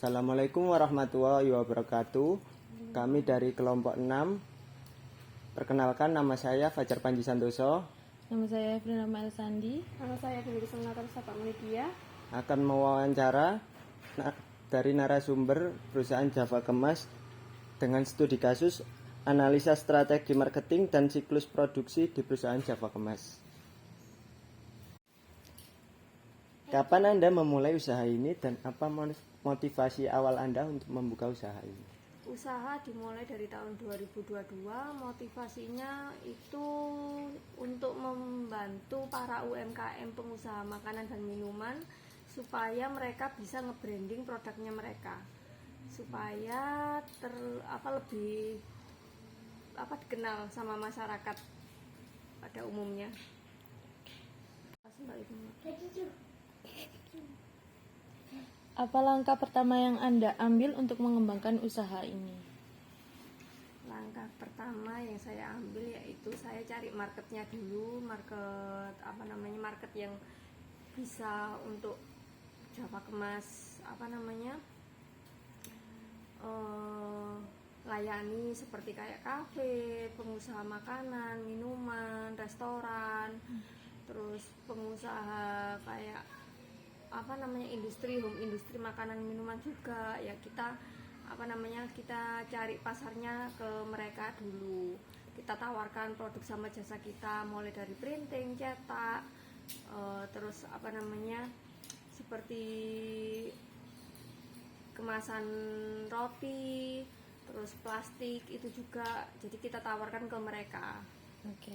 Assalamualaikum warahmatullahi wabarakatuh. Kami dari kelompok 6. Perkenalkan, nama saya Fajar Panji Santoso. Nama saya Evelyn Rama Sandi. Nama saya Dewi Sunata Sapa Media. Akan mewawancara dari narasumber perusahaan Java Kemas dengan studi kasus analisa strategi marketing dan siklus produksi di perusahaan Java Kemas. Kapan Anda memulai usaha ini dan apa motivasi awal Anda untuk membuka usaha ini? Usaha dimulai dari tahun 2022. Motivasinya itu untuk membantu para UMKM pengusaha makanan dan minuman supaya mereka bisa nge-branding produknya mereka, supaya lebih dikenal sama masyarakat pada umumnya. Apa langkah pertama yang Anda ambil untuk mengembangkan usaha ini? Langkah pertama yang saya ambil yaitu saya cari marketnya dulu, market yang bisa untuk Java Kemas layani, seperti kayak kafe, pengusaha makanan, minuman, restoran, terus pengusaha kayak industri makanan minuman juga ya. Kita cari pasarnya ke mereka dulu, kita tawarkan produk sama jasa kita, mulai dari printing, cetak, terus seperti kemasan roti, terus plastik itu juga, jadi kita tawarkan ke mereka. Oke.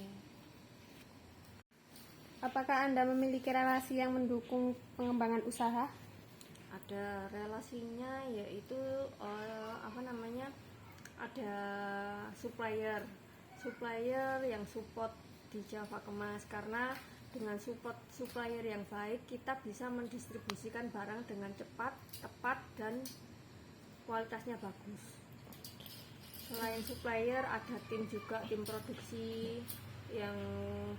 Apakah Anda memiliki relasi yang mendukung pengembangan usaha? Ada relasinya, yaitu ada supplier yang support di Java Kemas, karena dengan support supplier yang baik kita bisa mendistribusikan barang dengan cepat, tepat, dan kualitasnya bagus. Selain supplier, ada tim produksi yang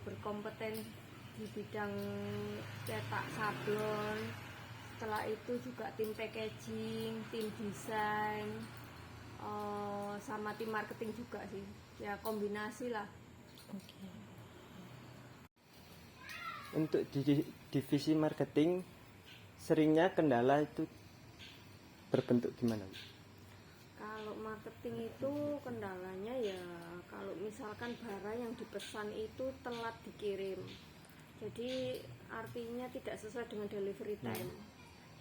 berkompeten di bidang cetak sablon. Setelah itu juga tim packaging, tim desain, sama tim marketing juga sih. Ya kombinasi lah. Oke. Untuk di divisi marketing, seringnya kendala itu berbentuk gimana? Kalau marketing itu kendalanya ya kalau misalkan barang yang dipesan itu telat dikirim, jadi artinya tidak sesuai dengan delivery time.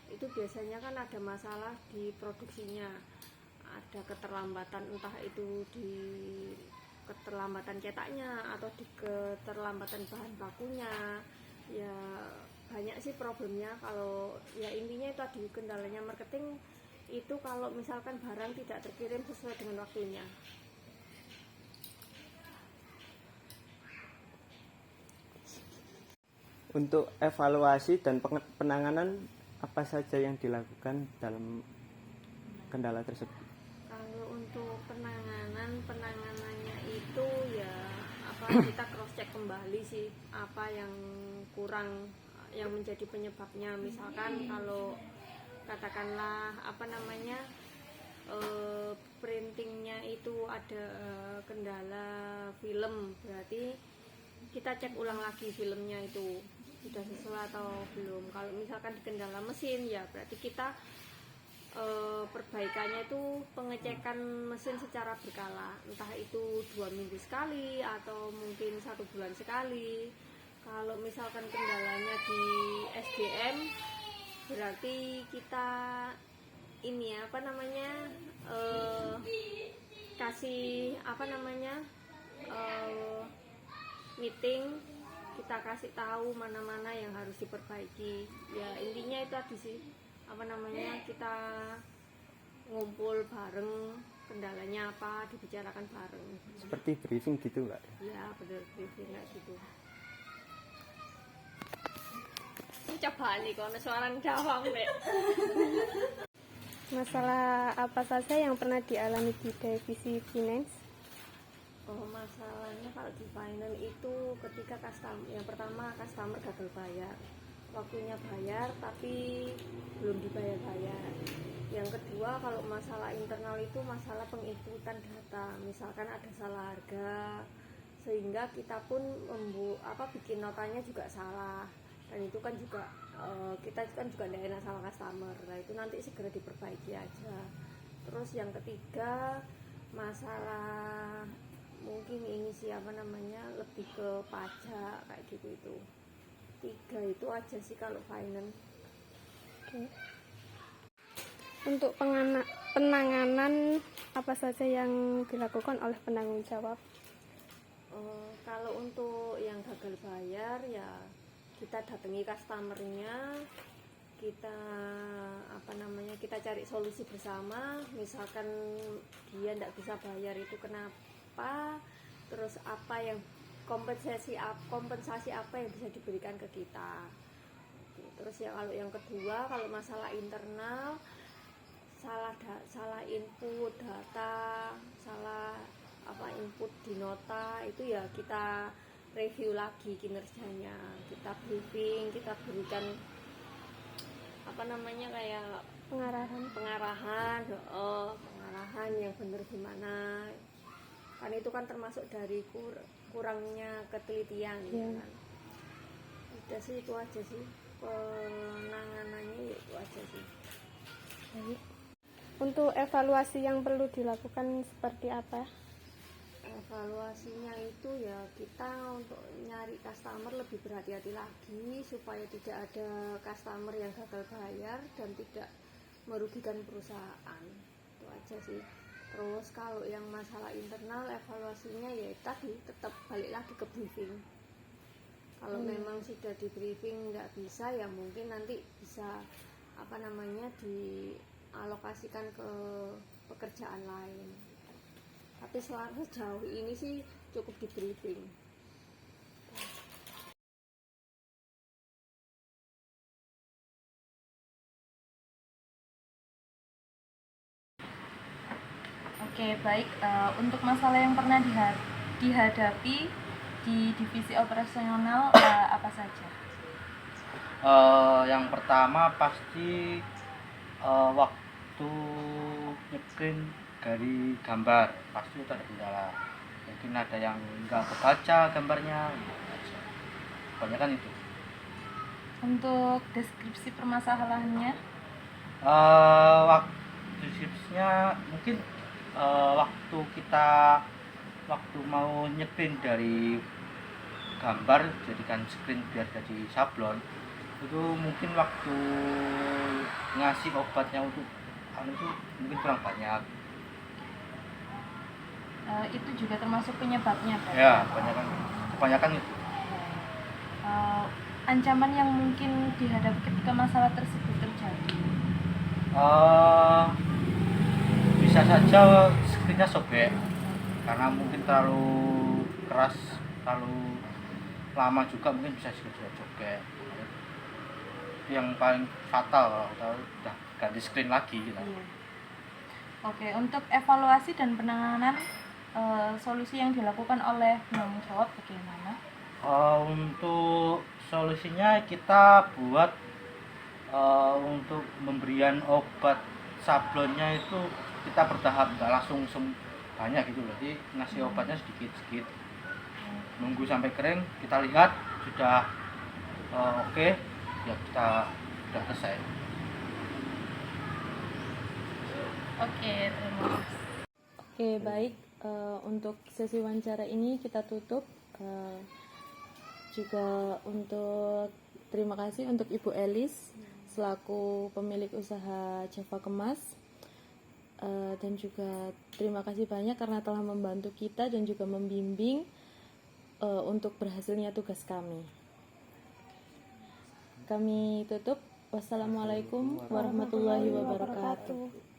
Itu biasanya kan ada masalah di produksinya, ada keterlambatan, entah itu di keterlambatan cetaknya atau di keterlambatan bahan bakunya. Ya banyak sih problemnya. Kalau ya intinya itu tadi, kendalanya marketing itu kalau misalkan barang tidak terkirim sesuai dengan waktunya. Untuk evaluasi dan penanganan, apa saja yang dilakukan dalam kendala tersebut? Kalau untuk penanganannya itu ya kita cross check kembali sih, apa yang kurang, yang menjadi penyebabnya. Misalkan kalau katakanlah printingnya itu ada kendala film, berarti kita cek ulang lagi filmnya itu sudah sesuai atau belum. Kalau misalkan kendala mesin, ya berarti kita perbaikannya itu pengecekan mesin secara berkala, entah itu 2 minggu sekali atau mungkin 1 bulan sekali. Kalau misalkan kendalanya di SDM, berarti kita kasih meeting, kita kasih tahu mana-mana yang harus diperbaiki. Ya intinya itu tadi sih, kita ngumpul bareng, kendalanya apa, dibicarakan bareng. Seperti briefing gitu nggak? Ya bener, briefing kayak gitu. Coba nih kalau suara Jawa mbak. Masalah apa saja yang pernah dialami di divisi finance? Masalahnya kalau di finance itu ketika yang pertama customer gagal bayar, waktunya bayar tapi belum dibayar. Yang kedua, kalau masalah internal itu masalah penginputan data, misalkan ada salah harga sehingga kita pun bikin notanya juga salah, dan itu kan juga kita kan juga tidak enak sama customer. Nah itu nanti segera diperbaiki aja. Terus yang ketiga, masalah mungkin ini lebih ke pajak kayak gitu. Itu 3 itu aja sih kalau finance. Oke. Untuk penanganan apa saja yang dilakukan oleh penanggung jawab? Kalau untuk yang gagal bayar ya kita datangi customernya, kita kita cari solusi bersama. Misalkan dia tidak bisa bayar itu kenapa, terus apa yang kompensasi apa yang bisa diberikan ke kita. Terus ya kalau yang kedua, kalau masalah internal, salah input data, salah input di nota, itu ya kita review lagi kinerjanya, kita briefing, kita berikan kayak pengarahan yang benar gimana, kan itu kan termasuk dari kurangnya ketelitian. Kan? Udah sih, itu aja sih penanganannya, itu aja sih. Baik. Untuk evaluasi yang perlu dilakukan seperti apa? Evaluasinya itu ya kita untuk nyari customer lebih berhati-hati lagi supaya tidak ada customer yang gagal bayar dan tidak merugikan perusahaan. Itu aja sih. Terus kalau yang masalah internal, evaluasinya ya tadi tetap balik lagi ke briefing. Kalau memang sudah di briefing nggak bisa, ya mungkin nanti bisa dialokasikan ke pekerjaan lain. Tapi sejauh ini sih cukup di briefing. Oke, baik. Untuk masalah yang pernah dihadapi di divisi operasional apa saja? Yang pertama pasti waktu nyeprint dari gambar pasti itu ada kendala, mungkin ada yang nggak kebaca gambarnya, kebanyakan itu. Untuk deskripsi permasalahannya? Waktu deskripsinya mungkin waktu mau nyepin dari gambar jadikan screen biar jadi sablon, itu mungkin waktu ngasih obatnya untuk itu mungkin kurang banyak. Itu juga termasuk penyebabnya, Pak? Ya, kebanyakan itu. Ancaman yang mungkin dihadapi ketika masalah tersebut terjadi? Bisa saja screennya sobek karena mungkin terlalu keras, terlalu lama juga, mungkin bisa sobek. Yang paling fatal kalau udah ganti screen lagi gitu. Iya. Oke, untuk evaluasi dan penanganan solusi yang dilakukan oleh penanggung jawab bagaimana? Untuk solusinya kita buat untuk pemberian obat sablonnya itu kita bertahap, nggak langsung banyak gitu, berarti ngasih obatnya sedikit-sedikit, nunggu sampai kering, kita lihat sudah oke, ya kita sudah selesai. Oke, terima kasih. Oke, baik. Untuk sesi wawancara ini kita tutup. Juga untuk terima kasih untuk Ibu Elis selaku pemilik usaha Java Kemas, dan juga terima kasih banyak karena telah membantu kita dan juga membimbing untuk berhasilnya tugas kami. Kami tutup. Wassalamualaikum warahmatullahi wabarakatuh.